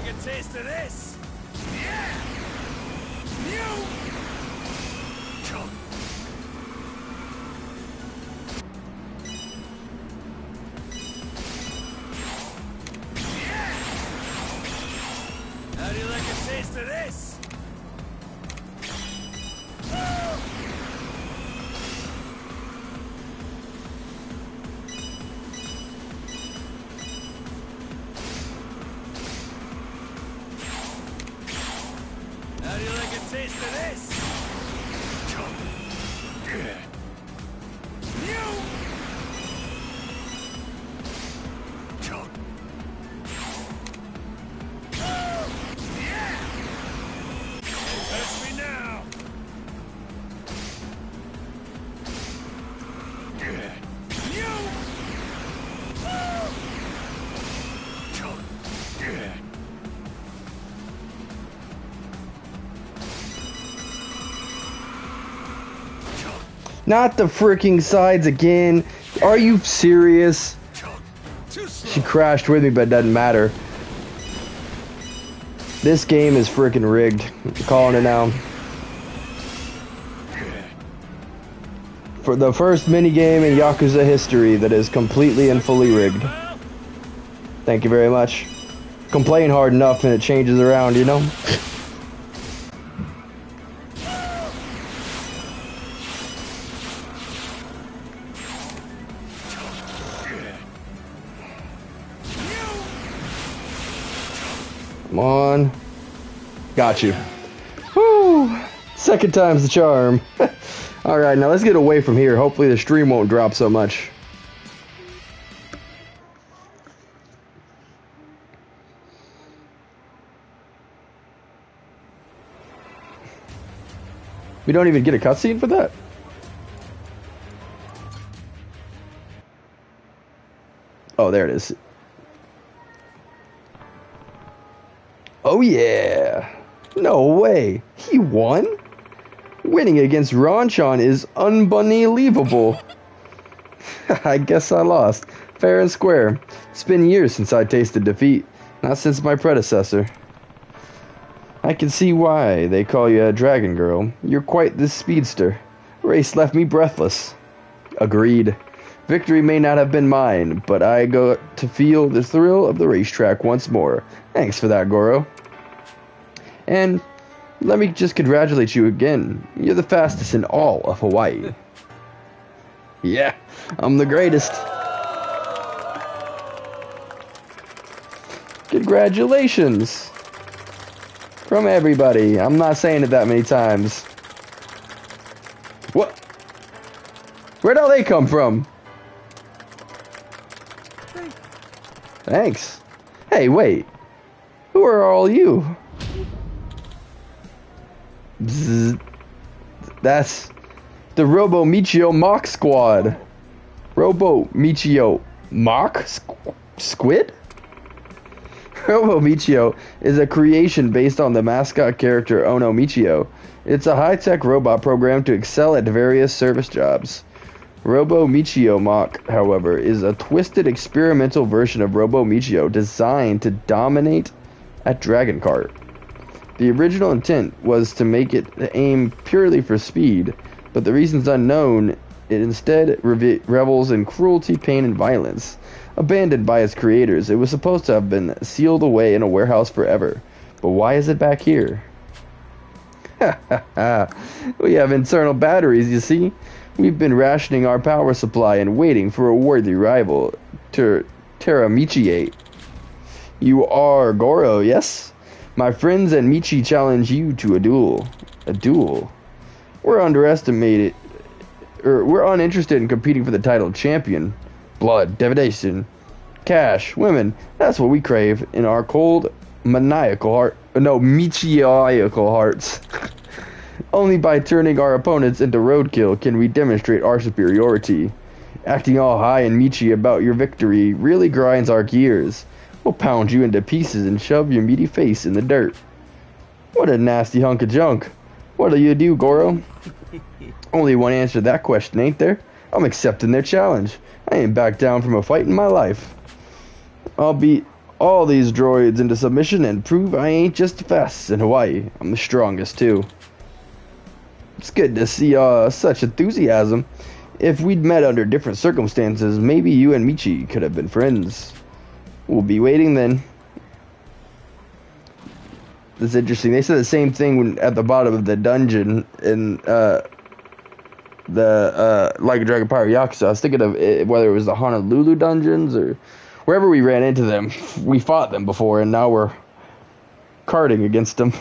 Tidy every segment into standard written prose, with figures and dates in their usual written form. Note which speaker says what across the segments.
Speaker 1: like a taste of this? Yeah! You! Yeah! How do you like a taste of this? Oh! How do you like a taste of this? You! Oh! Yeah! Touch me now! You! Oh!
Speaker 2: Not the freaking sides again. Are you serious? She crashed with me, but it doesn't matter. This game is freaking rigged. I'm calling it now. For the first minigame in Yakuza history that is completely and fully rigged. Thank you very much. Complain hard enough and it changes around, you know? Come on. Got you. Woo! Second time's the charm. Alright, now let's get away from here. Hopefully the stream won't drop so much. We don't even get a cutscene for that? Oh, there it is. Oh yeah! No way! He won? Winning against Ronchan is unbelievable. I guess I lost. Fair and square. It's been years since I tasted defeat. Not since my predecessor. I can see why they call you a dragon girl. You're quite the speedster. Race left me breathless. Agreed. Victory may not have been mine, but I got to feel the thrill of the racetrack once more. Thanks for that, Goro. And let me just congratulate you again. You're the fastest in all of Hawaii. Yeah, I'm the greatest. Congratulations. From everybody. I'm not saying it that many times. What? Where'd all they come from? Thanks. Hey, wait. Who are all you? Bzz. That's the Robo Michio Mock Squad. Robo Michio Mock Squid? Robo Michio is a creation based on the mascot character Ono Michio. It's a high-tech robot program to excel at various service jobs. Robo Michio Mock, however, is a twisted experimental version of Robo Michio designed to dominate at Dragon Kart. The original intent was to make it aim purely for speed, but the reasons unknown, it instead revels in cruelty, pain, and violence. Abandoned by its creators, it was supposed to have been sealed away in a warehouse forever. But why is it back here? We have internal batteries, you see. We've been rationing our power supply and waiting for a worthy rival to Teramichiate. You are Goro, yes? My friends and Michi challenge you to a duel. A duel? We're uninterested in competing for the title of champion. Blood, devastation, cash, women. That's what we crave in our cold, Michiaical hearts. Only by turning our opponents into roadkill can we demonstrate our superiority. Acting all high and Michi about your victory really grinds our gears. We'll pound you into pieces and shove your meaty face in the dirt. What a nasty hunk of junk. What'll you do, Goro? Only one answer to that question, ain't there? I'm accepting their challenge. I ain't backed down from a fight in my life. I'll all these droids into submission and prove I ain't just the fastest in Hawaii. I'm the strongest, too. It's good to see such enthusiasm. If we'd met under different circumstances, maybe you and Michi could have been friends. We'll be waiting then. That's interesting. They said the same thing when at the bottom of the dungeon in like Dragon Pirate Yakuza. I was thinking of it, whether it was the Honolulu dungeons or wherever we ran into them. We fought them before, and now we're karting against them.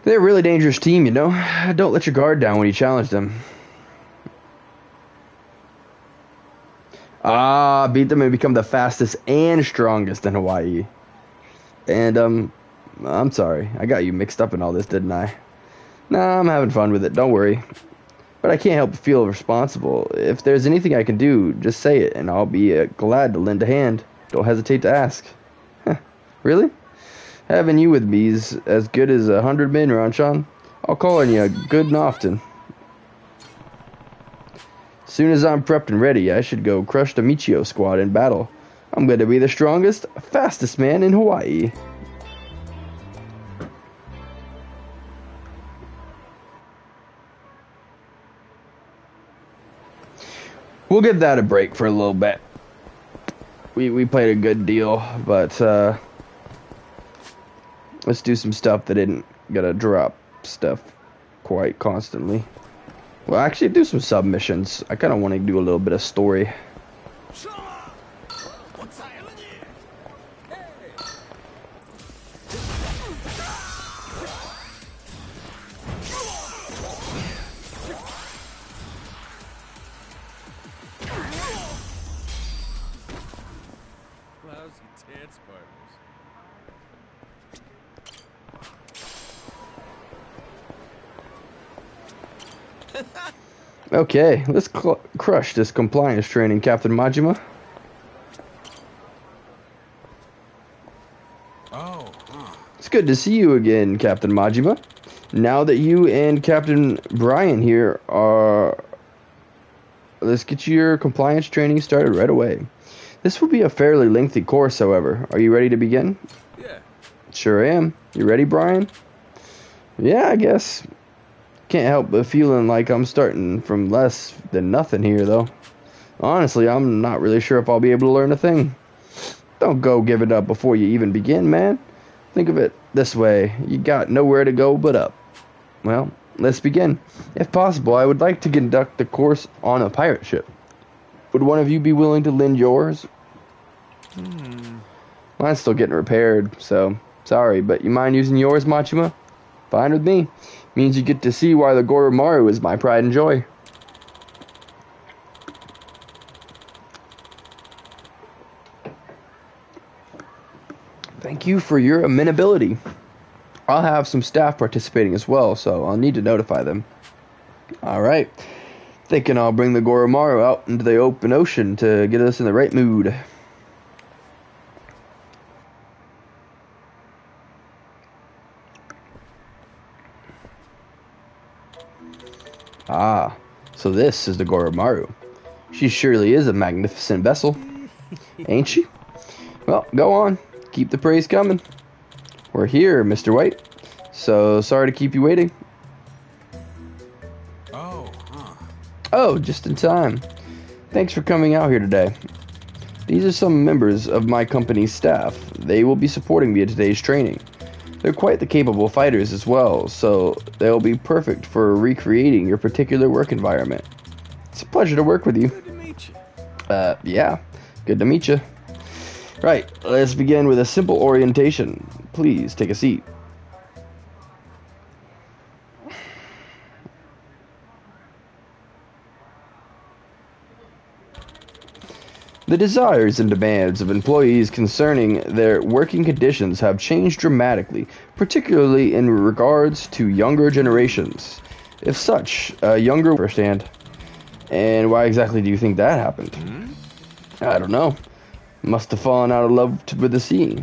Speaker 2: They're a really dangerous team, you know. Don't let your guard down when you challenge them. Beat them and become the fastest and strongest in Hawaii. And, I'm sorry. I got you mixed up in all this, didn't I? Nah, I'm having fun with it. Don't worry. But I can't help but feel responsible. If there's anything I can do, just say it, and I'll be glad to lend a hand. Don't hesitate to ask. Really? Having you with me is as good as 100 men, Ranchan. I'll call on you good and often. As soon as I'm prepped and ready, I should go crush the Michio squad in battle. I'm going to be the strongest, fastest man in Hawaii. We'll give that a break for a little bit. We played a good deal, but let's do some stuff that isn't gonna drop stuff quite constantly. Well, actually, do some submissions. I kind of want to do a little bit of story. Okay, let's crush this compliance training, Captain Majima. It's good to see you again, Captain Majima. Now that you and Captain Brian here are... Let's get your compliance training started right away. This will be a fairly lengthy course, however. Are you ready to begin?
Speaker 1: Yeah.
Speaker 2: Sure am. You ready, Brian? Yeah, I guess. Can't help but feeling like I'm starting from less than nothing here, though. Honestly, I'm not really sure if I'll be able to learn a thing. Don't go give it up before you even begin, man. Think of it this way. You got nowhere to go but up. Well, let's begin. If possible, I would like to conduct the course on a pirate ship. Would one of you be willing to lend yours? Mine's still getting repaired, so sorry, but you mind using yours, Machima? Fine with me. Means you get to see why the Goromaru is my pride and joy. Thank you for your amenability. I'll have some staff participating as well, so I'll need to notify them. Alright. Thinking I'll bring the Goromaru out into the open ocean to get us in the right mood. Ah, so this is the Goromaru. She surely is a magnificent vessel, ain't she? Well, go on. Keep the praise coming. We're here, Mr. White. So sorry to keep you waiting. Oh, just in time. Thanks for coming out here today. These are some members of my company's staff. They will be supporting me in today's training. They're quite the capable fighters as well, so they'll be perfect for recreating your particular work environment. It's a pleasure to work with you.
Speaker 1: Good to meet you.
Speaker 2: Yeah. Good to meet you. Right, let's begin with a simple orientation. Please take a seat. The desires and demands of employees concerning their working conditions have changed dramatically, particularly in regards to younger generations. If such, younger firsthand. And why exactly do you think that happened? I don't know. Must have fallen out of love with the sea.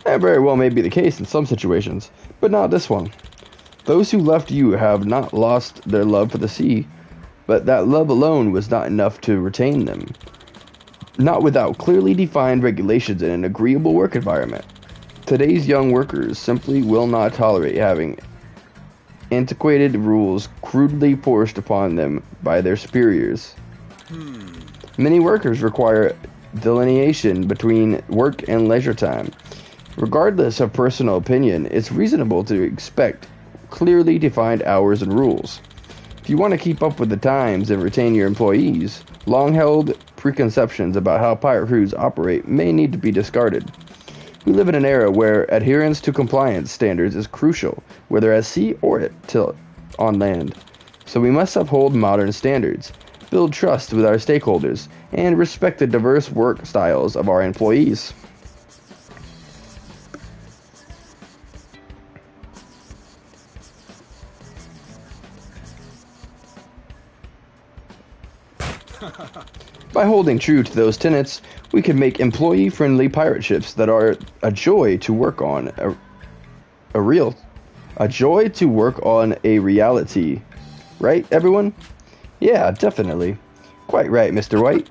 Speaker 2: That very well may be the case in some situations, but not this one. Those who left you have not lost their love for the sea, but that love alone was not enough to retain them. Not without clearly defined regulations and an agreeable work environment. Today's young workers simply will not tolerate having antiquated rules crudely forced upon them by their superiors. Many workers require delineation between work and leisure time. Regardless of personal opinion, it's reasonable to expect clearly defined hours and rules. If you want to keep up with the times and retain your employees, long-held preconceptions about how pirate crews operate may need to be discarded. We live in an era where adherence to compliance standards is crucial, whether at sea or on land. So we must uphold modern standards, build trust with our stakeholders, and respect the diverse work styles of our employees. By holding true to those tenets, we can make employee-friendly pirate ships that are a joy to work on, a joy to work on a reality. Right, everyone? Yeah, definitely. Quite right, Mr. White.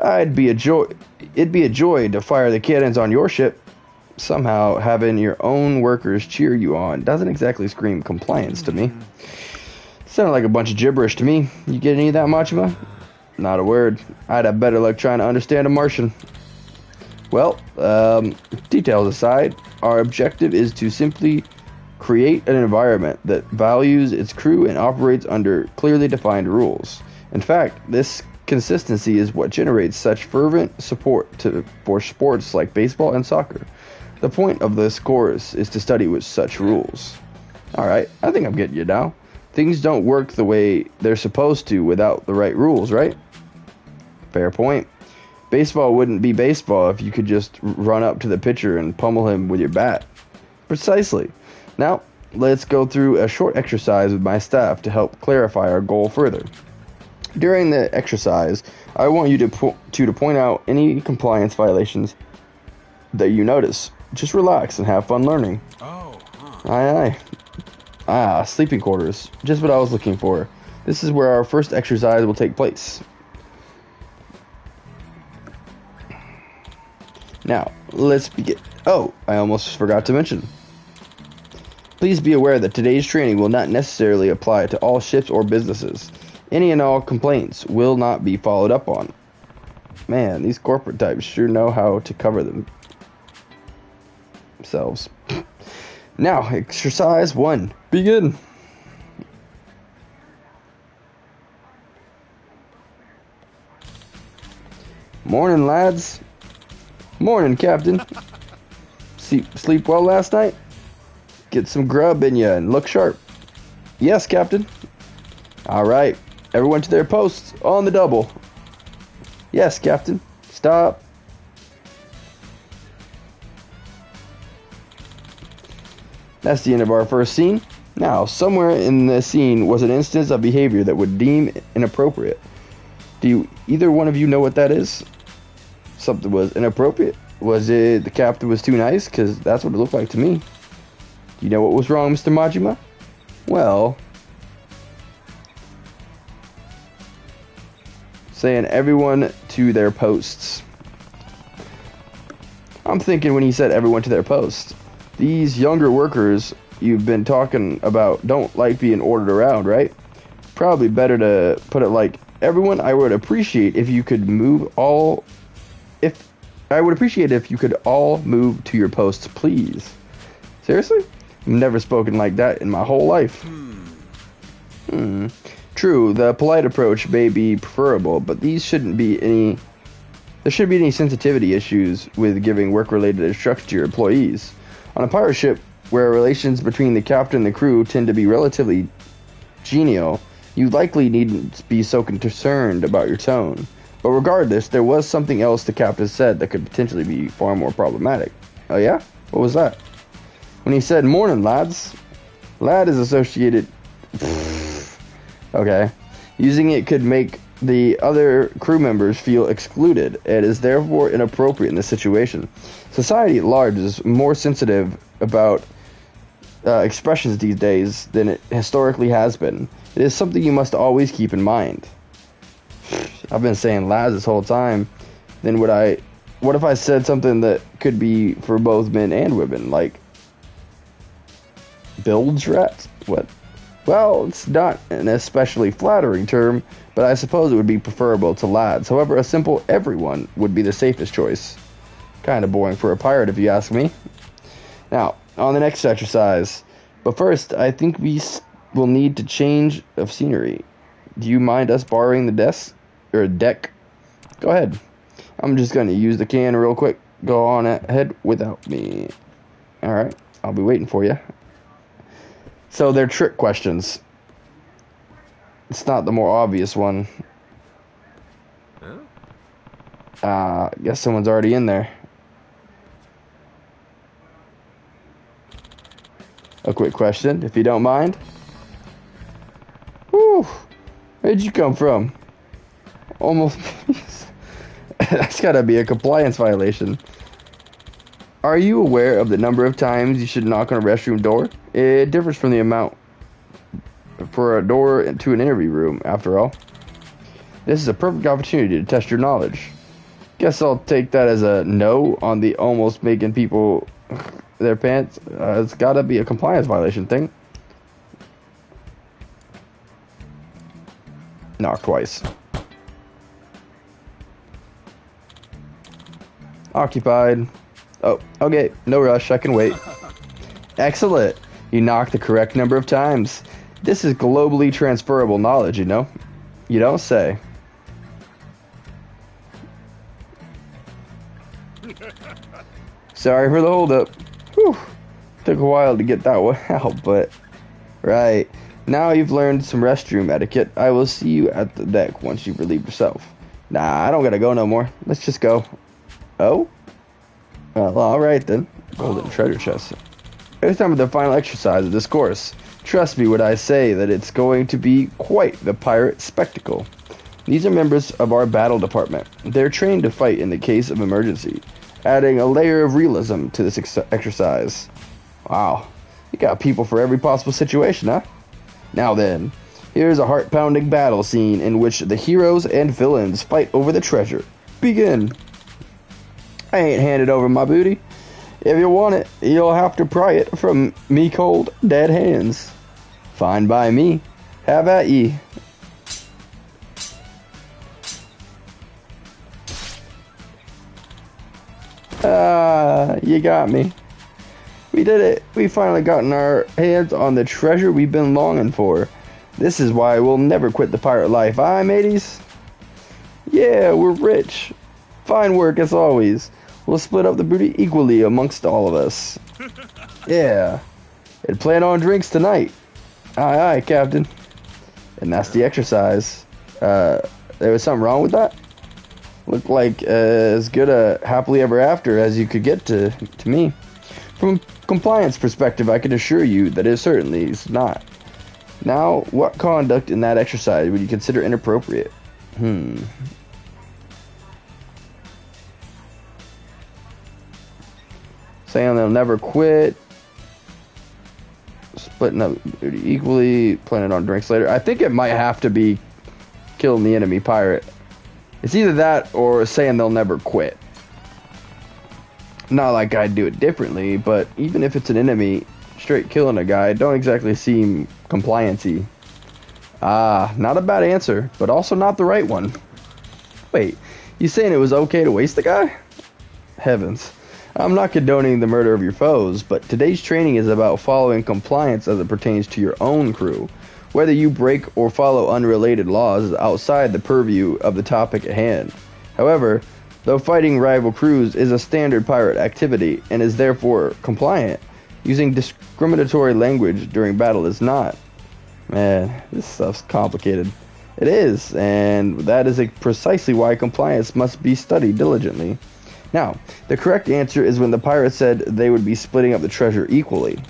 Speaker 2: It'd be a joy to fire the cannons on your ship. Somehow, having your own workers cheer you on doesn't exactly scream compliance to me. Sounded like a bunch of gibberish to me. You get any of that, Machima? Not a word. I'd have better luck trying to understand a Martian. Well, details aside, our objective is to simply create an environment that values its crew and operates under clearly defined rules. In fact, this consistency is what generates such fervent support for sports like baseball and soccer. The point of this course is to study with such rules. Alright, I think I'm getting you now. Things don't work the way they're supposed to without the right rules, right? Fair point. Baseball wouldn't be baseball if you could just run up to the pitcher and pummel him with your bat. Precisely. Now, let's go through a short exercise with my staff to help clarify our goal further. During the exercise, I want you to point out any compliance violations that you notice. Just relax and have fun learning. Aye. Sleeping quarters. Just what I was looking for. This is where our first exercise will take place. Now, let's begin. Oh, I almost forgot to mention. Please be aware that today's training will not necessarily apply to all ships or businesses. Any and all complaints will not be followed up on. Man, these corporate types sure know how to cover themselves. Now, exercise 1. Begin. Morning, lads. Morning, Captain. Sleep well last night? Get some grub in ya and look sharp. Yes, Captain. Alright, everyone to their posts on the double. Yes, Captain. Stop. That's the end of our first scene. Now, somewhere in the scene was an instance of behavior that would deem inappropriate. Do either one of you know what that is? Something was inappropriate? Was it the captain was too nice? Because that's what it looked like to me. Do you know what was wrong, Mr. Majima? Well, saying everyone to their posts. I'm thinking when he said everyone to their posts, these younger workers you've been talking about don't like being ordered around, right? Probably better to put it like, everyone, I would appreciate if you could if you could all move to your posts, please. Seriously? I've never spoken like that in my whole life. True, the polite approach may be preferable, but there shouldn't be any sensitivity issues with giving work-related instructions to your employees. On a pirate ship, where relations between the captain and the crew tend to be relatively genial, you likely needn't be so concerned about your tone. But regardless, there was something else the captain said that could potentially be far more problematic. Oh yeah? What was that? When he said, morning, lads. Lad is associated... Okay. Using it could make the other crew members feel excluded and is therefore inappropriate in this situation. Society at large is more sensitive about expressions these days than it historically has been. It is something you must always keep in mind. I've been saying lads this whole time. Then what if I said something that could be for both men and women, like bilge rats? What? Well, it's not an especially flattering term, but I suppose it would be preferable to lads. However, a simple everyone would be the safest choice. Kind of boring for a pirate, if you ask me. Now, on the next exercise. But first, I think we will need to change of scenery. Do you mind us borrowing the deck? Go ahead. I'm just going to use the can real quick. Go on ahead without me. Alright, I'll be waiting for you. So they're trick questions. It's not the more obvious one. Guess someone's already in there. A quick question, if you don't mind. Whew. Where'd you come from? Almost. That's gotta be a compliance violation. Are you aware of the number of times you should knock on a restroom door? It differs from the amount for a door to an interview room, after all. This is a perfect opportunity to test your knowledge. Guess I'll take that as a no on the almost making people their pants. It's gotta be a compliance violation thing. Knock twice. Occupied. Oh, okay. No rush. I can wait. Excellent. You knocked the correct number of times. This is globally transferable knowledge, you know? You don't say. Sorry for the holdup. Whew. Took a while to get that one out, but... Right. Now you've learned some restroom etiquette. I will see you at the deck once you've relieved yourself. Nah, I don't gotta go no more. Let's just go. Oh? Well, alright then. Golden treasure chest. It's time for the final exercise of this course. Trust me when I say that it's going to be quite the pirate spectacle. These are members of our battle department. They're trained to fight in the case of emergency, adding a layer of realism to this exercise. Wow, you got people for every possible situation, huh? Now then, here's a heart-pounding battle scene in which the heroes and villains fight over the treasure. Begin. I ain't handed over my booty. If you want it, you'll have to pry it from me cold, dead hands. Fine by me. Have at ye. You got me. We did it. We finally gotten our hands on the treasure we've been longing for. This is why we'll never quit the pirate life, aye, mateys? Yeah, we're rich. Fine work as always. We'll split up the booty equally amongst all of us. Yeah. And plan on drinks tonight. Aye, aye, Captain. And that's the exercise. There was something wrong with that? Looked like as good a happily ever after as you could get to me. From a compliance perspective, I can assure you that it certainly is not. Now, what conduct in that exercise would you consider inappropriate? Saying they'll never quit. Splitting up equally. Planning on drinks later. I think it might have to be killing the enemy pirate. It's either that or saying they'll never quit. Not like I'd do it differently, but even if it's an enemy, straight killing a guy don't exactly seem compliancy. Not a bad answer, but also not the right one. Wait, you saying it was okay to waste the guy? Heavens. I'm not condoning the murder of your foes, but today's training is about following compliance as it pertains to your own crew. Whether you break or follow unrelated laws is outside the purview of the topic at hand. However, though fighting rival crews is a standard pirate activity and is therefore compliant, using discriminatory language during battle is not. Man, this stuff's complicated. It is, and that is precisely why compliance must be studied diligently. Now, the correct answer is when the pirate said they would be splitting up the treasure equally.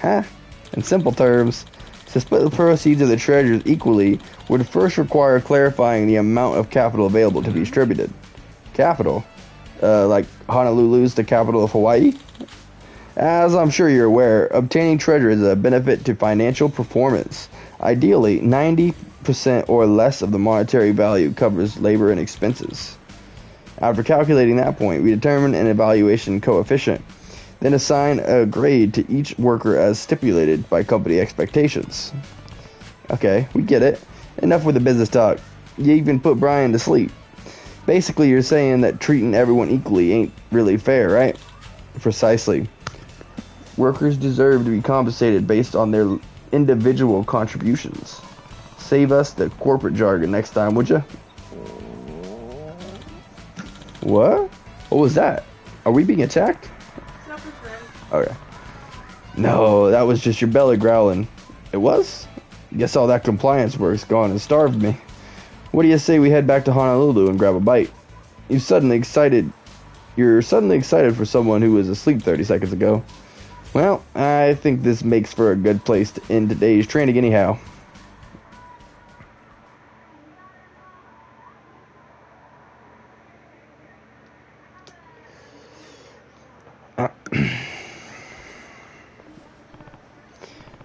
Speaker 2: In simple terms, to split the proceeds of the treasures equally would first require clarifying the amount of capital available to be distributed. Capital? Like Honolulu's the capital of Hawaii? As I'm sure you're aware, obtaining treasure is a benefit to financial performance. Ideally, 90% or less of the monetary value covers labor and expenses. After calculating that point, we determine an evaluation coefficient, then assign a grade to each worker as stipulated by company expectations. Okay, we get it. Enough with the business talk. You even put Brian to sleep. Basically, you're saying that treating everyone equally ain't really fair, right? Precisely. Workers deserve to be compensated based on their individual contributions. Save us the corporate jargon next time, would you? What? What was that? Are we being attacked? Okay. No, that was just your belly growling. It was? Guess all that compliance work's gone and starved me. What do you say we head back to Honolulu and grab a bite? You're suddenly excited for someone who was asleep 30 seconds ago. Well, I think this makes for a good place to end today's training anyhow.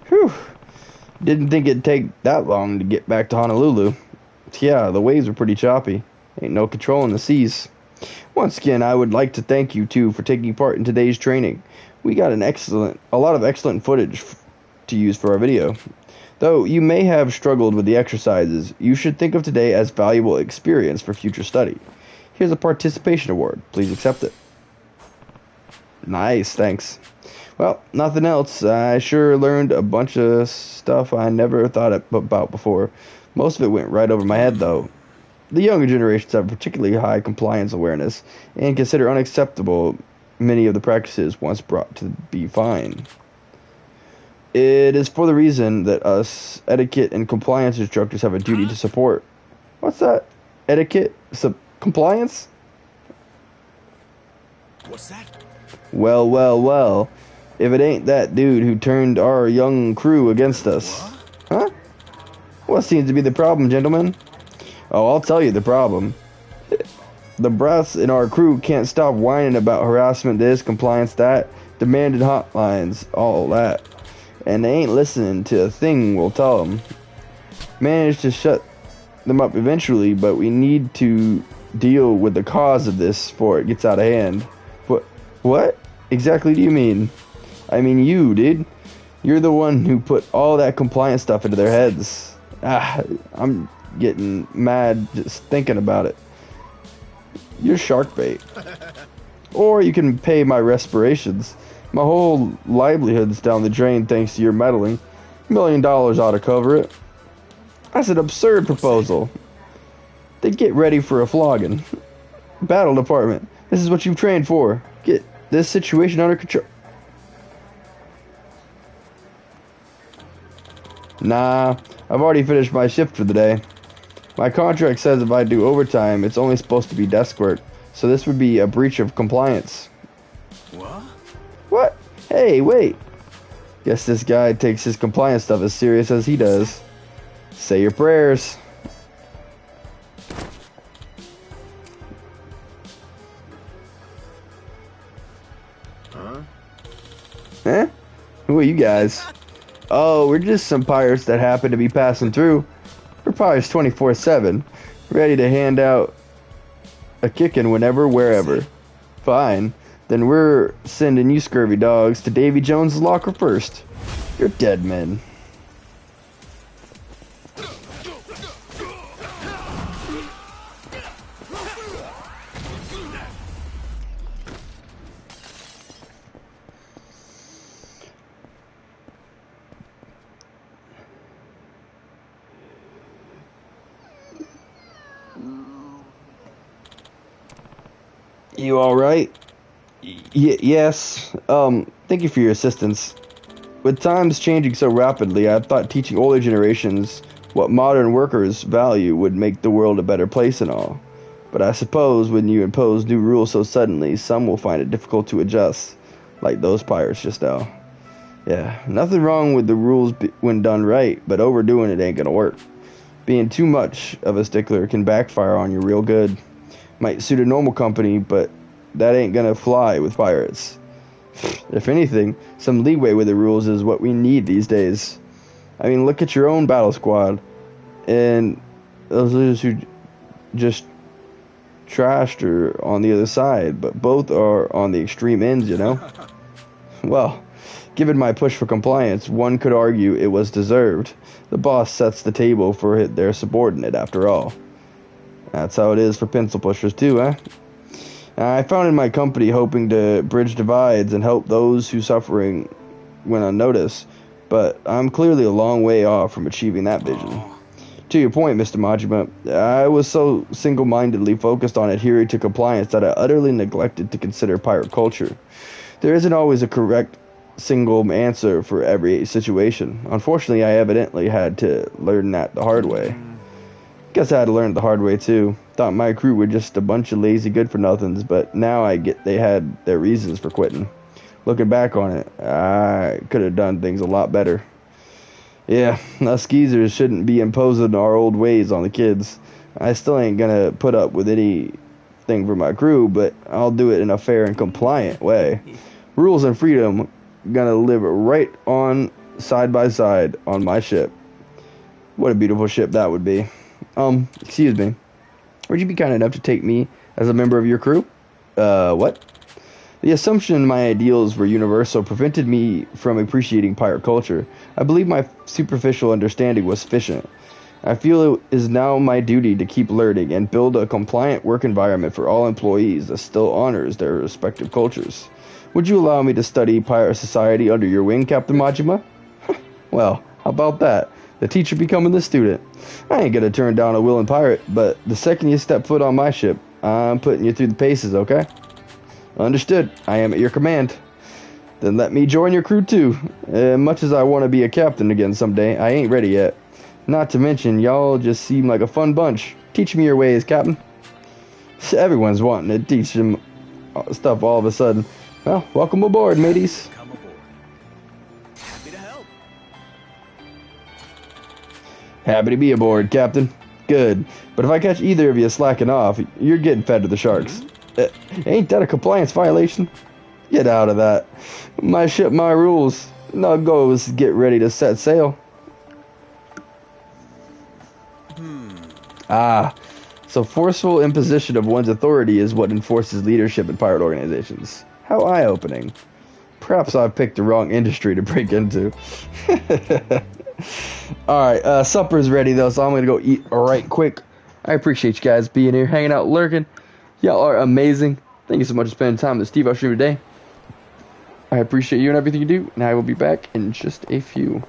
Speaker 2: Whew. Didn't think it'd take that long to get back to Honolulu. Yeah, the waves were pretty choppy. Ain't no controlling the seas. Once again, I would like to thank you two for taking part in today's training. We got a lot of excellent footage to use for our video. Though you may have struggled with the exercises, you should think of today as valuable experience for future study. Here's a participation award. Please accept it. Nice, thanks. Well, nothing else. I sure learned a bunch of stuff I never thought about before. Most of it went right over my head, though. The younger generations have particularly high compliance awareness and consider unacceptable many of the practices once brought to be fine. It is for the reason that us etiquette and compliance instructors have a duty to support. What's that? Etiquette? Compliance?
Speaker 1: What's that?
Speaker 2: Well, well, well. If it ain't that dude who turned our young crew against us. Huh? What seems to be the problem, gentlemen? Oh, I'll tell you the problem. The brass in our crew can't stop whining about harassment this, compliance that, demanded hotlines, all that. And they ain't listening to a thing we'll tell them. Managed to shut them up eventually, but we need to deal with the cause of this before it gets out of hand. What exactly do you mean? I mean you, dude. You're the one who put all that compliance stuff into their heads. I'm getting mad just thinking about it. You're shark bait. Or you can pay my respirations. My whole livelihood's down the drain thanks to your meddling. $1 million ought to cover it. That's an absurd proposal. Then get ready for a flogging. Battle department, this is what you've trained for. Get this situation under control. Nah, I've already finished my shift for the day. My contract says if I do overtime, it's only supposed to be desk work, so this would be a breach of compliance.
Speaker 1: What?
Speaker 2: What? Hey, wait. Guess this guy takes his compliance stuff as serious as he does. Say your prayers.
Speaker 1: Huh?
Speaker 2: Huh? Who are you guys? Oh, we're just some pirates that happen to be passing through. We're pirates 24/7, ready to hand out a kicking whenever, wherever. Fine. Then we're sending you scurvy dogs to Davy Jones' locker first. You're dead men. You alright? Yes. Thank you for your assistance. With times changing so rapidly, I thought teaching older generations what modern workers value would make the world a better place and all. But I suppose when you impose new rules so suddenly, some will find it difficult to adjust, like those pirates just now. Yeah, nothing wrong with the rules when done right, but overdoing it ain't gonna work. Being too much of a stickler can backfire on you real good. Might suit a normal company, but that ain't gonna fly with pirates. If anything, some leeway with the rules is what we need these days. I mean, look at your own battle squad. And those leaders who just trashed are on the other side, but both are on the extreme ends, you know? Well, given my push for compliance, one could argue it was deserved. The boss sets the table for their subordinate, after all. That's how it is for pencil pushers, too, eh? I founded my company hoping to bridge divides and help those who suffering went unnoticed, but I'm clearly a long way off from achieving that vision. To your point, Mr. Majima, I was so single-mindedly focused on adhering to compliance that I utterly neglected to consider pirate culture. There isn't always a correct single answer for every situation. Unfortunately, I evidently had to learn that the hard way. Guess I had to learn it the hard way too. Thought my crew were just a bunch of lazy good-for-nothings, but now I get they had their reasons for quitting. Looking back on it, I could have done things a lot better. Yeah, us geezers shouldn't be imposing our old ways on the kids. I still ain't gonna put up with anything for my crew, but I'll do it in a fair and compliant way. Rules and freedom gonna live right on side by side on my ship. What a beautiful ship that would be. Excuse me. Would you be kind enough to take me as a member of your crew? What? The assumption my ideals were universal prevented me from appreciating pirate culture. I believe my superficial understanding was sufficient. I feel it is now my duty to keep learning and build a compliant work environment for all employees that still honors their respective cultures. Would you allow me to study pirate society under your wing, Captain Majima? Well, how about that? The teacher becoming the student. I ain't gonna turn down a willing pirate, but the second you step foot on my ship, I'm putting you through the paces, okay? Understood. I am at your command. Then let me join your crew too. Much as I want to be a captain again someday, I ain't ready yet. Not to mention, y'all just seem like a fun bunch. Teach me your ways, Captain. Everyone's wanting to teach them stuff all of a sudden. Well, welcome aboard, mateys.
Speaker 1: Come aboard. Happy to help.
Speaker 2: Happy to be aboard, Captain. Good. But if I catch either of you slacking off, you're getting fed to the sharks. Ain't that a compliance violation? Get out of that. My ship, my rules. Now goes get ready to set sail. Ah, so forceful imposition of one's authority is what enforces leadership in pirate organizations. How eye-opening. Perhaps I've picked the wrong industry to break into. Alright, supper's ready though, so I'm gonna go eat right quick. I appreciate you guys being here, hanging out, lurking. Y'all are amazing. Thank you so much for spending time with Steve Stream today. I appreciate you and everything you do, and I will be back in just a few.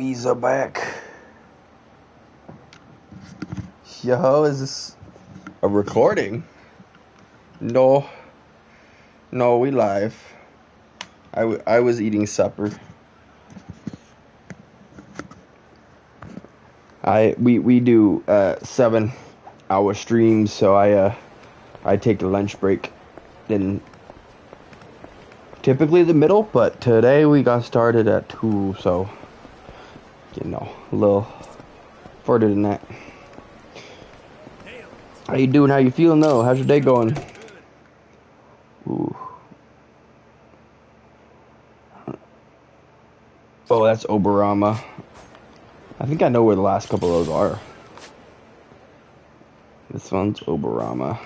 Speaker 2: Yakuza back. Yo, is this a recording? No, we live. I was eating supper. We do 7-hour streams, so I take a lunch break in typically the middle, but today we got started at 2, so a little further than that. How you doing? How you feeling though? How's your day going? Ooh. Oh, that's Oberama. I think I know where the last couple of those are. This one's Oberama.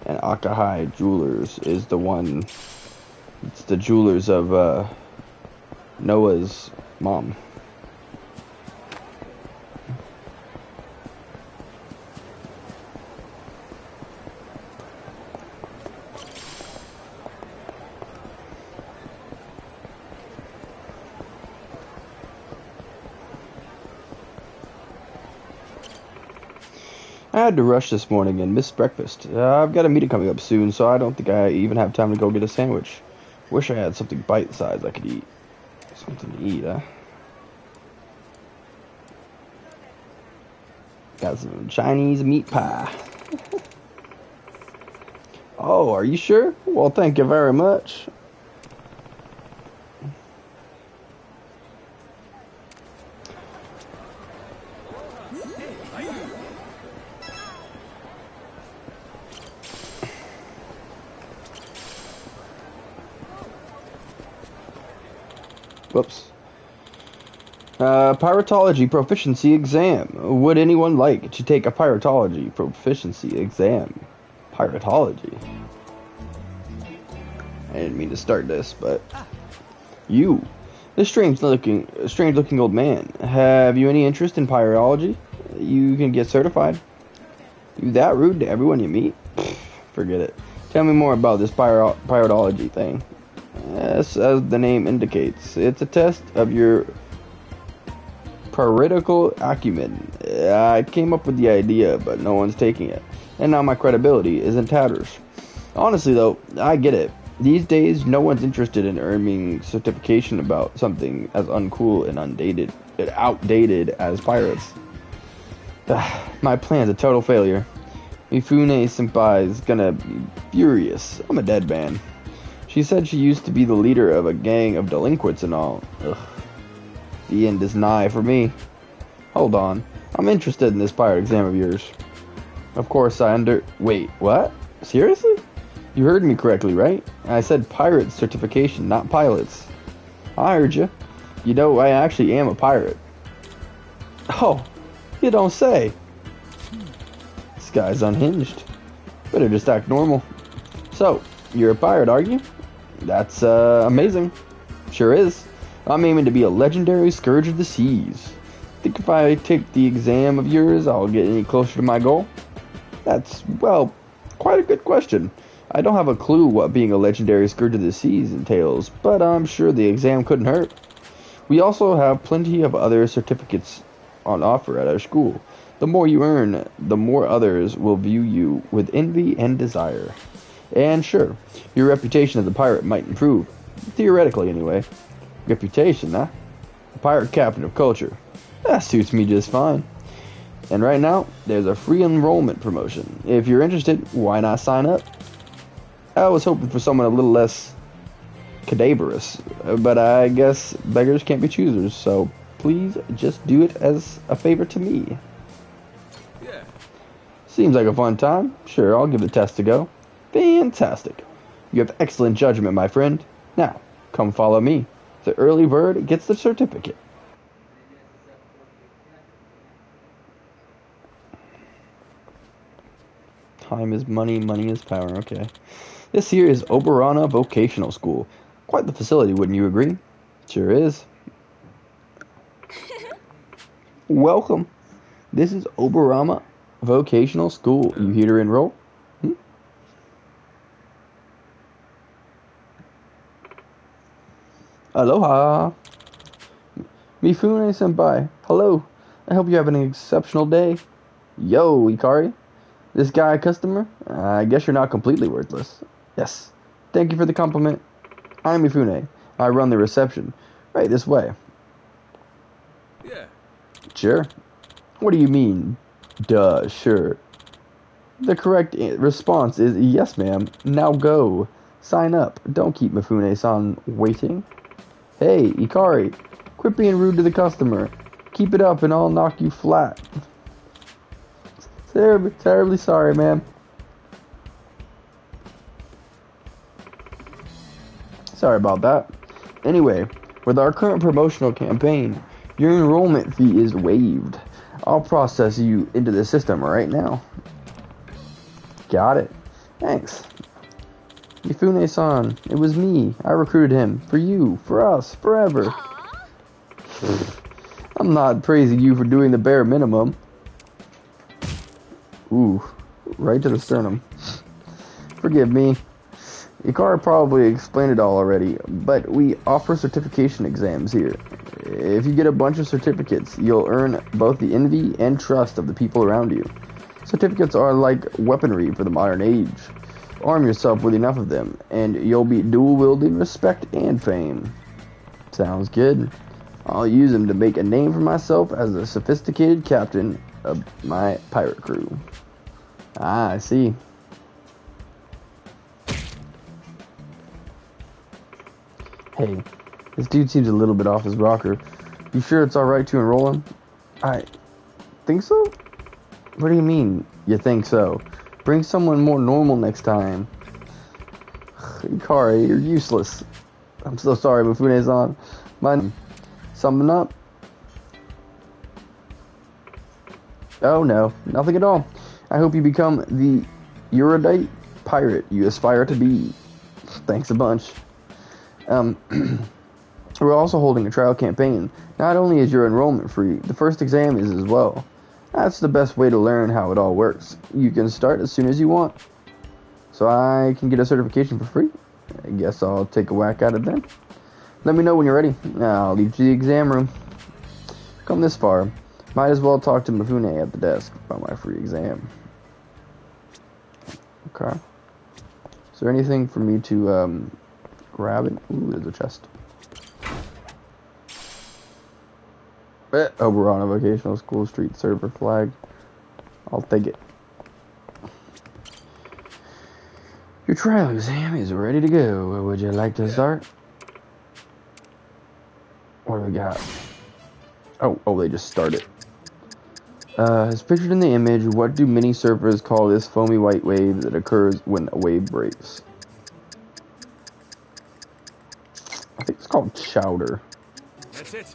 Speaker 2: And Akahai Jewelers is the one. It's the jewelers of Noah's mom. I had to rush this morning and miss breakfast. I've got a meeting coming up soon, so I don't think I even have time to go get a sandwich. Wish I had something bite-sized I could eat. Something to eat, huh? Got some Chinese meat pie. Oh, are you sure? Well, thank you very much. Whoops. Piratology proficiency exam. Would anyone like to take a piratology proficiency exam? Piratology. I didn't mean to start this, but you, this strange looking old man. Have you any interest in piratology? You can get certified. You that rude to everyone you meet? Pfft, forget it. Tell me more about this piratology thing. Yes, as the name indicates, it's a test of your piratical acumen. I came up with the idea, but no one's taking it. And now my credibility is in tatters. Honestly though, I get it. These days, no one's interested in earning certification about something as uncool and outdated as pirates. My plan's a total failure. Mifune Senpai's gonna be furious. I'm a dead man. She said she used to be the leader of a gang of delinquents and all. Ugh. The end is nigh for me. Hold on. I'm interested in this pirate exam of yours. Of course Wait, what? Seriously? You heard me correctly, right? I said pirate certification, not pilots. I heard you. You know, I actually am a pirate. Oh, you don't say. This guy's unhinged. Better just act normal. So, you're a pirate, are you? That's amazing. Sure is. I'm aiming to be a legendary scourge of the seas. Think if I take the exam of yours, I'll get any closer to my goal? That's, well, quite a good question. I don't have a clue what being a legendary scourge of the seas entails, but I'm sure the exam couldn't hurt. We also have plenty of other certificates on offer at our school. The more you earn, the more others will view you with envy and desire. And sure, your reputation as a pirate might improve. Theoretically, anyway. Reputation, huh? A pirate captain of culture. That suits me just fine. And right now, there's a free enrollment promotion. If you're interested, why not sign up? I was hoping for someone a little less cadaverous, but I guess beggars can't be choosers, so please just do it as a favor to me.
Speaker 1: Yeah.
Speaker 2: Seems like a fun time. Sure, I'll give the test a go. Fantastic. You have excellent judgment, my friend. Now, come follow me. The early bird gets the certificate. Time is money, money is power. Okay. This here is Oberana Vocational School. Quite the facility, wouldn't you agree? Sure is. Welcome. This is Oberama Vocational School. You here to enroll? Aloha. Mifune-senpai, hello. I hope you have an exceptional day. Yo, Ikari. This guy a customer? I guess you're not completely worthless. Yes. Thank you for the compliment. I'm Mifune. I run the reception. Right this way.
Speaker 1: Yeah.
Speaker 2: Sure. What do you mean? Duh, sure. The correct response is yes, ma'am. Now go. Sign up. Don't keep Mifune-san waiting. Hey, Ikari. Quit being rude to the customer. Keep it up and I'll knock you flat. Terribly sorry, ma'am. Sorry about that. Anyway, with our current promotional campaign, your enrollment fee is waived. I'll process you into the system right now. Got it. Thanks. Mifune-san, it was me. I recruited him. For you, for us, forever. I'm not praising you for doing the bare minimum. Ooh, right to the sternum. Forgive me. Ikara probably explained it all already, but we offer certification exams here. If you get a bunch of certificates, you'll earn both the envy and trust of the people around you. Certificates are like weaponry for the modern age. Arm yourself with enough of them, and you'll be dual-wielding respect and fame. Sounds good. I'll use them to make a name for myself as a sophisticated captain of my pirate crew. Ah, I see. Hey, this dude seems a little bit off his rocker. You sure it's alright to enroll him? I think so? What do you mean, you think so? Bring someone more normal next time. Ikari, you're useless. I'm so sorry, Mifune-san. Summing up? Oh no, nothing at all. I hope you become the erudite pirate you aspire to be. Thanks a bunch. We're also holding a trial campaign. Not only is your enrollment free, the first exam is as well. That's the best way to learn how it all works. You can start as soon as you want. So I can get a certification for free? I guess I'll take a whack at it then. Let me know when you're ready. I'll lead you to the exam room. Come this far. Might as well talk to Mifune at the desk about my free exam. Okay. Is there anything for me to grab it? Ooh, there's a chest. Oh, we're on a vocational school street server flag. I'll take it. Your trial exam is ready to go. Would you like to start? What do we got? Oh, they just started. As pictured in the image, what do many surfers call this foamy white wave that occurs when a wave breaks? I think it's called chowder.
Speaker 1: That's it.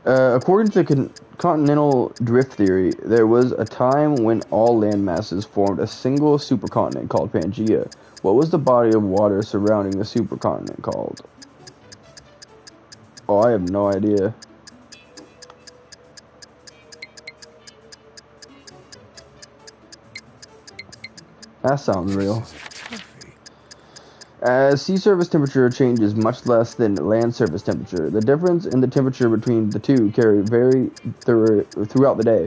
Speaker 2: According to continental drift theory, there was a time when all land masses formed a single supercontinent called Pangea. What was the body of water surrounding the supercontinent called? Oh, I have no idea. That sounds real. As sea surface temperature changes much less than land surface temperature, the difference in the temperature between the two vary throughout the day.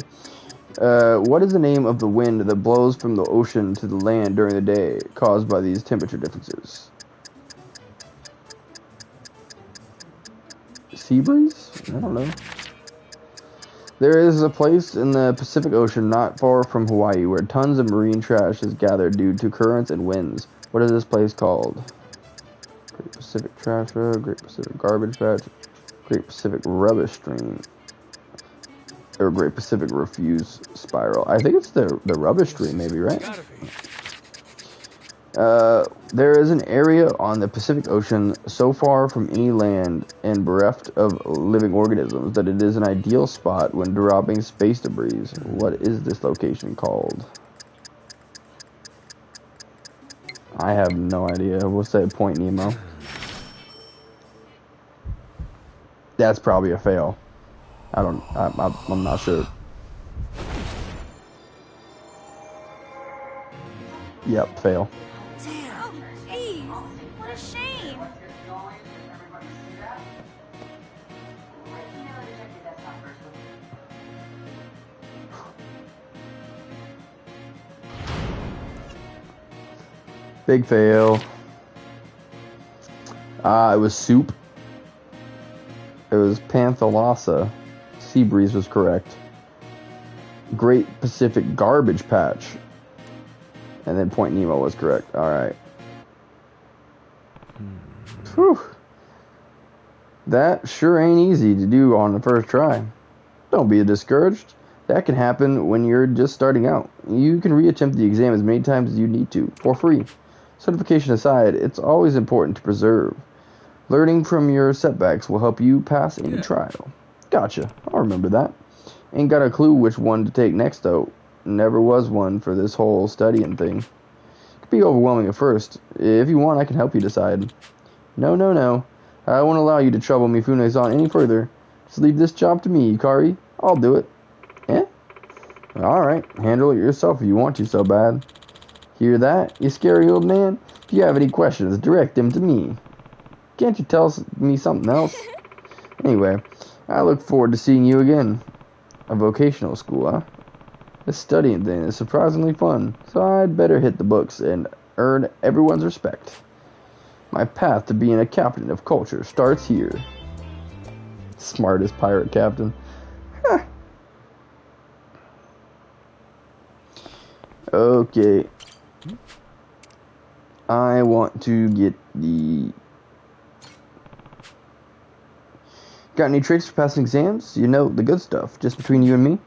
Speaker 2: What is the name of the wind that blows from the ocean to the land during the day, caused by these temperature differences? Sea breeze? I don't know. There is a place in the Pacific Ocean not far from Hawaii where tons of marine trash is gathered due to currents and winds. What is this place called? Great Pacific Trash Road, Great Pacific Garbage Patch, Great Pacific Rubbish Stream, or Great Pacific Refuse Spiral. I think it's the rubbish stream, maybe, right? There is an area on the Pacific Ocean so far from any land and bereft of living organisms that it is an ideal spot when dropping space debris. What is this location called? I have no idea. We'll say Point Nemo. That's probably a fail. I'm not sure. Yep, fail.
Speaker 3: Damn, jeez, what a shame.
Speaker 2: Big fail. It was soup. It was Panthalassa. Sea breeze was correct. Great Pacific Garbage Patch. And then Point Nemo was correct. Alright. Whew. That sure ain't easy to do on the first try. Don't be discouraged. That can happen when you're just starting out. You can reattempt the exam as many times as you need to, for free. Certification aside, it's always important to preserve. Learning from your setbacks will help you pass any trial. Gotcha. I'll remember that. Ain't got a clue which one to take next, though. Never was one for this whole studying thing. It could be overwhelming at first. If you want, I can help you decide. No. I won't allow you to trouble Mifune-san any further. Just leave this job to me, Ikari. I'll do it. Eh? Alright, handle it yourself if you want to so bad. Hear that, you scary old man? If you have any questions, direct them to me. Can't you tell me something else? Anyway, I look forward to seeing you again. A vocational school, huh? This studying thing is surprisingly fun, so I'd better hit the books and earn everyone's respect. My path to being a captain of culture starts here. Smartest pirate captain. Huh. Okay. I want to get the... Got any tricks for passing exams? You know, the good stuff, just between you and me?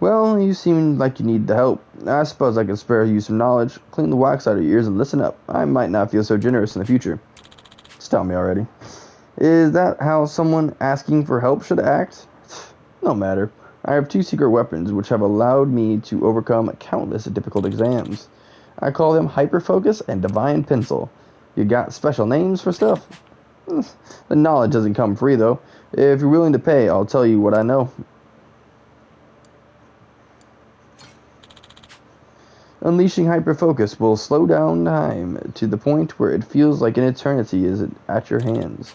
Speaker 2: Well, you seem like you need the help. I suppose I can spare you some knowledge. Clean the wax out of your ears and listen up. I might not feel so generous in the future. Just tell me already. Is that how someone asking for help should act? No matter. I have 2 secret weapons which have allowed me to overcome countless difficult exams. I call them Hyperfocus and Divine Pencil. You got special names for stuff? The knowledge doesn't come free, though. If you're willing to pay, I'll tell you what I know. Unleashing Hyperfocus will slow down time to the point where it feels like an eternity is at your hands.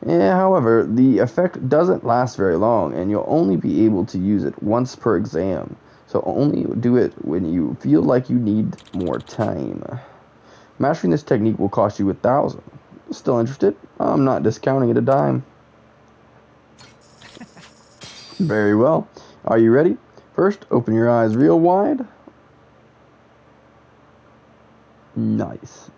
Speaker 2: However, the effect doesn't last very long, and you'll only be able to use it once per exam. So only do it when you feel like you need more time. Mastering this technique will cost you 1,000. Still interested? I'm not discounting it a dime. Very well. Are you ready? First, open your eyes real wide. Nice.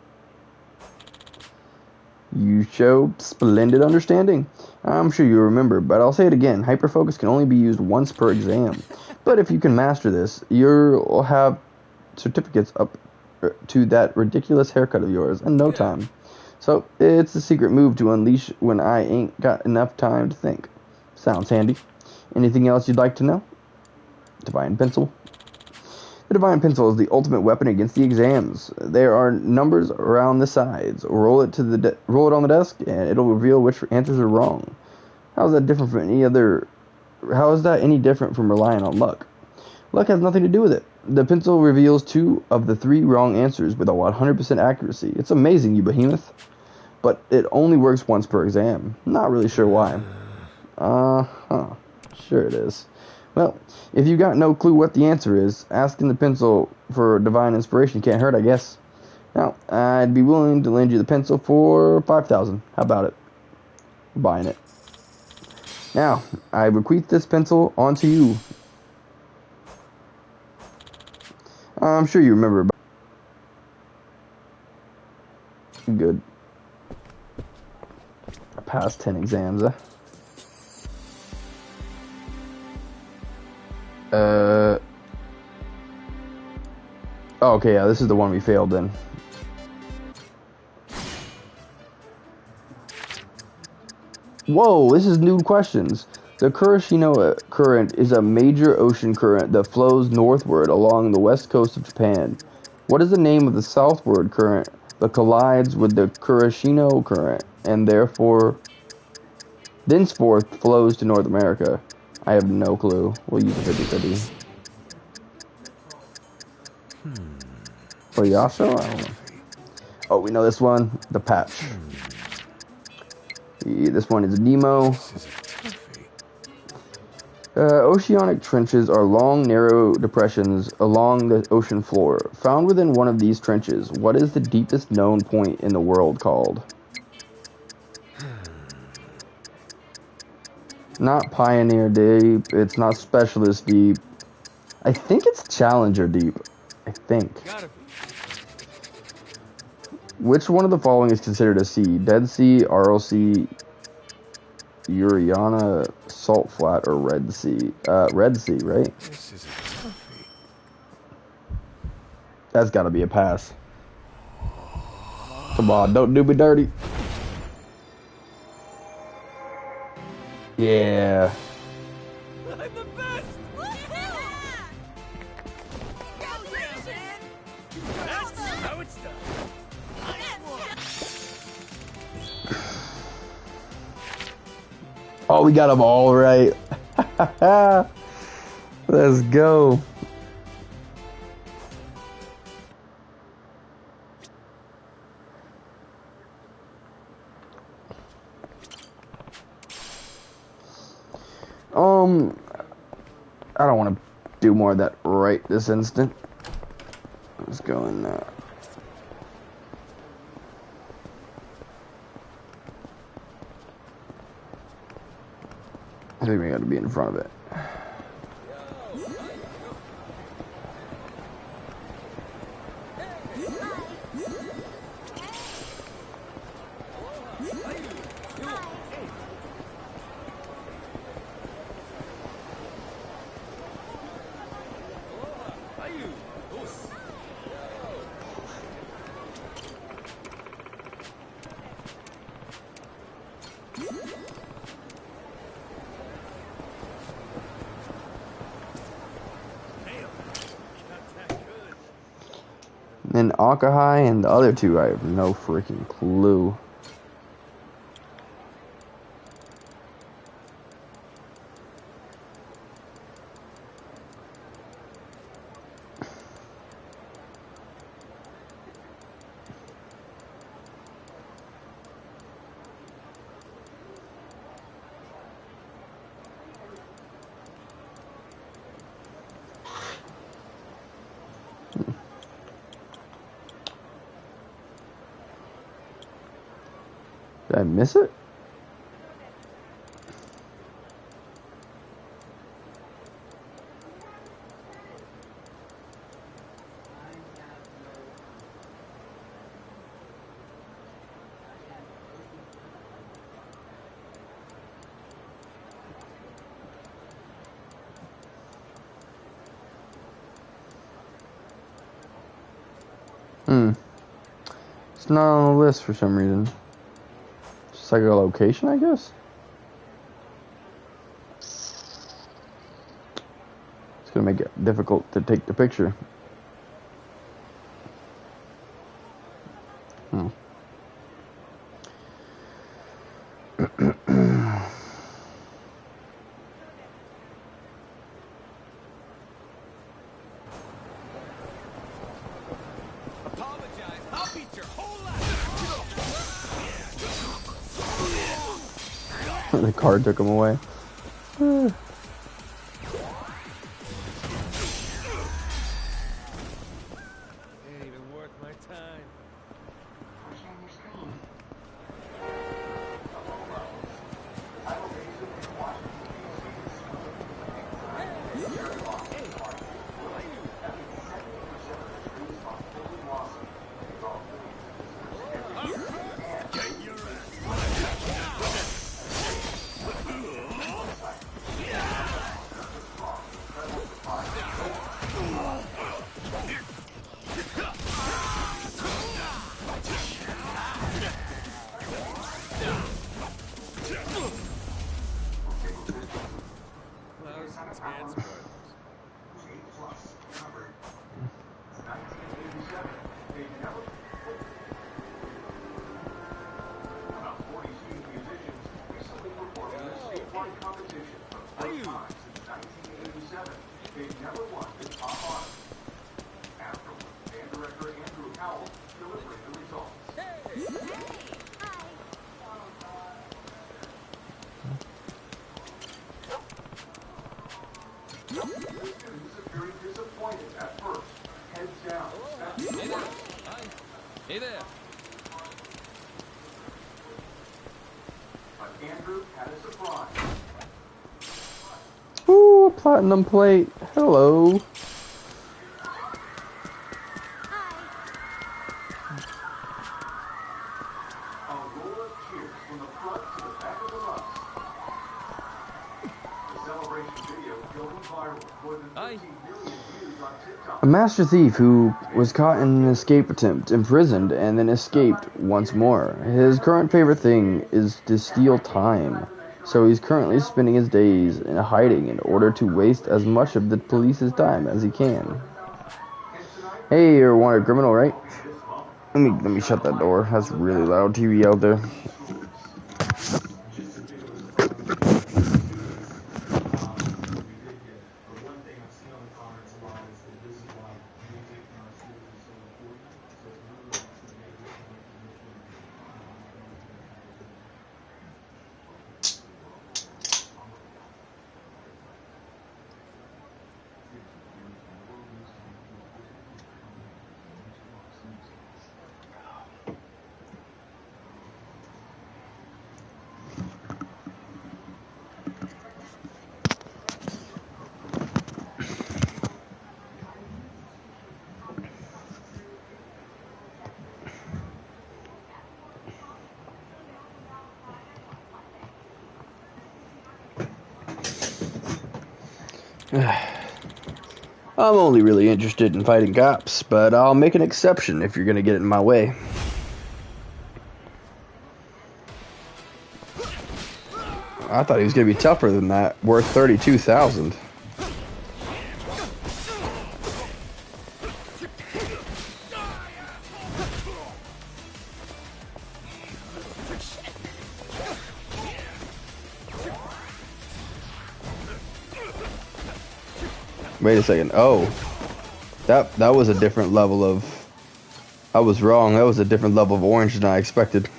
Speaker 2: You show splendid understanding. I'm sure you remember, but I'll say it again. Hyperfocus can only be used once per exam. But if you can master this, you'll have certificates up to that ridiculous haircut of yours in no time. So, it's a secret move to unleash when I ain't got enough time to think. Sounds handy. Anything else you'd like to know? Divine Pencil. The Divine Pencil is the ultimate weapon against the exams. There are numbers around the sides. Roll it on the desk, and it'll reveal which answers are wrong. How is that different from any other? How is that any different from relying on luck? Luck has nothing to do with it. The pencil reveals 2 of the 3 wrong answers with a 100% accuracy. It's amazing, you behemoth. But it only works once per exam. Not really sure why. Sure it is. Well, if you got no clue what the answer is, asking the pencil for divine inspiration can't hurt, I guess. Now, I'd be willing to lend you the pencil for 5,000. How about it? Buying it. Now, I bequeath this pencil onto you. I'm sure you remember. Good. I passed 10 exams, huh? Oh, okay, yeah, this is the one we failed in. Whoa, this is new questions. The Kurashino Current is a major ocean current that flows northward along the west coast of Japan. What is the name of the southward current that collides with the Kurashino Current and thenceforth flows to North America? I have no clue. We'll use a 50-50. Or Yasha? I don't know. Oh, we know this one. The Patch. This one is Nemo. Oceanic trenches are long, narrow depressions along the ocean floor. Found within one of these trenches, what is the deepest known point in the world called? Not Pioneer Deep. It's not Specialist Deep. I think it's Challenger Deep. I think.
Speaker 1: Gotta be.
Speaker 2: Which one of the following is considered a sea? Dead Sea, Aral Sea, Uriana, Salt Flat, or Red Sea? Red Sea, right?
Speaker 1: This is a toughie.
Speaker 2: That's gotta be a pass. Come on, don't do me dirty. Yeah.
Speaker 1: I'm the best! That's how it's done.
Speaker 2: Oh, we got them all right. Let's go. I don't want to do more of that right this instant. Let's go in I think we got to be in front of it. And Akahai and the other two, I have no freaking clue. Did I miss it? It's not on the list for some reason. It's like a location, I guess. It's gonna make it difficult to take the picture.
Speaker 1: Apologize. I'll beat your whole life.
Speaker 2: The card took him away.
Speaker 1: Ain't even worth my time.
Speaker 2: Ooh, platinum plate. Hello. A master thief who was caught in an escape attempt, imprisoned, and then escaped once more. His current favorite thing is to steal time, so he's currently spending his days in hiding in order to waste as much of the police's time as he can. Hey, you're a wanted criminal, right? Let me shut that door. That's really loud TV out there. I'm only really interested in fighting cops, but I'll make an exception if you're gonna get in my way. I thought he was gonna be tougher than that. Worth 32,000. Wait a second. Oh, that was a different level of. I was wrong. That was a different level of orange than I expected.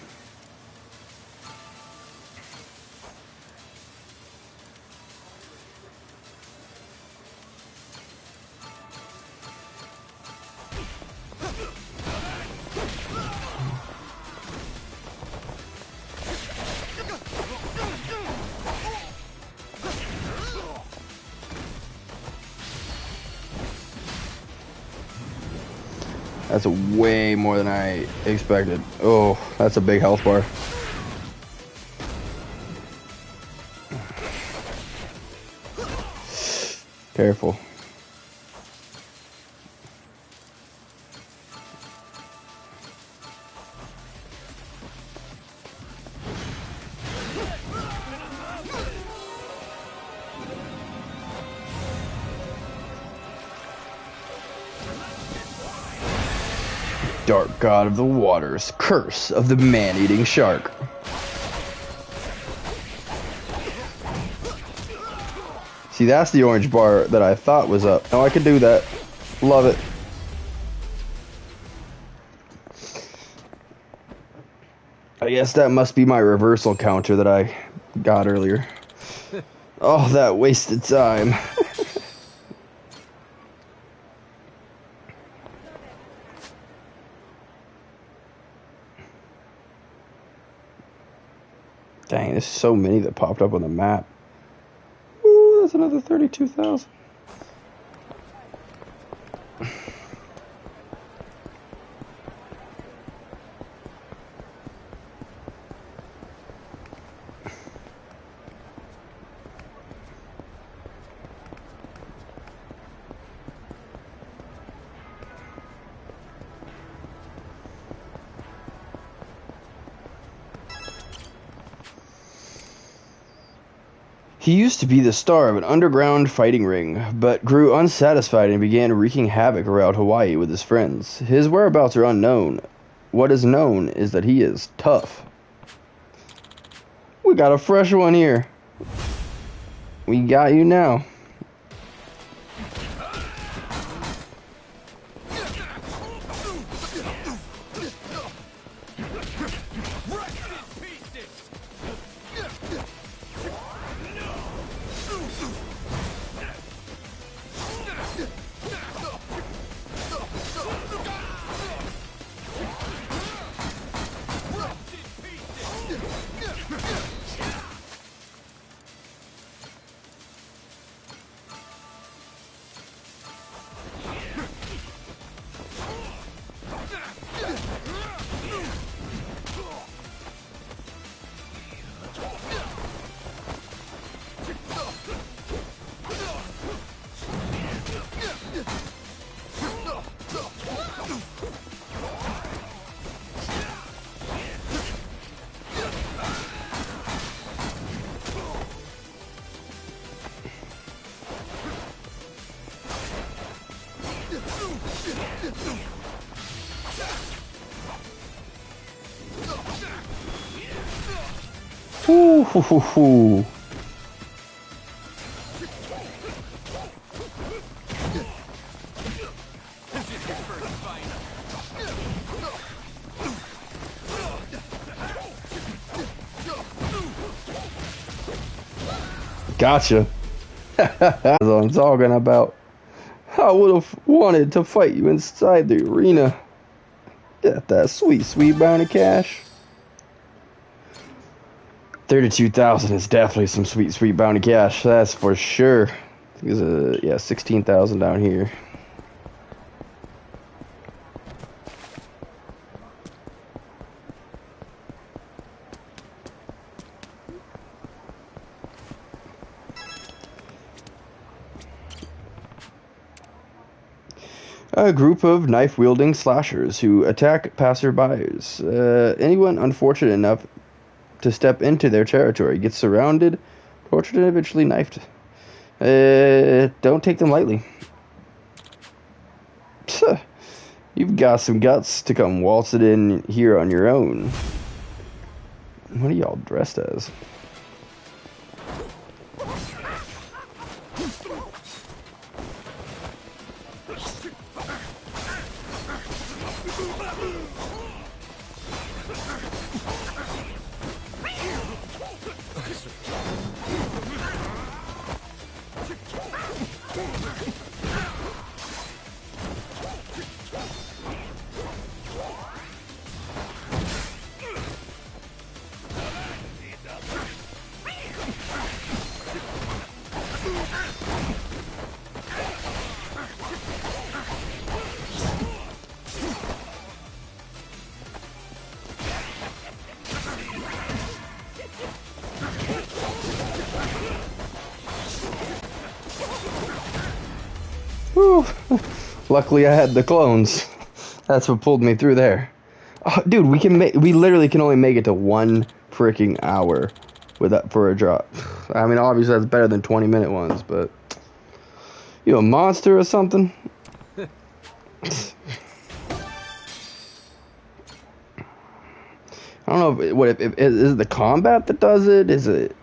Speaker 2: That's way more than I expected. Oh, that's a big health bar. Careful. Dark god of the waters, curse of the man-eating shark. See, that's the orange bar that I thought was up. Now I can do that. Love it. I guess that must be my reversal counter that I got earlier. Oh, that wasted time. Dang, there's so many that popped up on the map. Ooh, that's another 32,000. He used to be the star of an underground fighting ring, but grew unsatisfied and began wreaking havoc around Hawaii with his friends. His whereabouts are unknown. What is known is that he is tough. We got a fresh one here. We got you now. Ooh, hoo, hoo, hoo. Gotcha. That's what I'm talking about. I would have wanted to fight you inside the arena. Get that sweet, sweet bounty cash. 32,000 is definitely some sweet, sweet bounty cash. That's for sure. There's yeah, 16,000 down here. A group of knife-wielding slashers who attack passerbys. Anyone unfortunate enough to step into their territory gets surrounded, tortured, and eventually knifed. Don't take them lightly. You've got some guts to come waltzing in here on your own. What are y'all dressed as? Whew. Luckily I had the clones. That's what pulled me through there. Oh, dude, we literally can only make it to 1 freaking hour for a drop. I mean, obviously that's better than 20-minute ones, but you a monster or something? I don't know if is it the combat that does it? Is it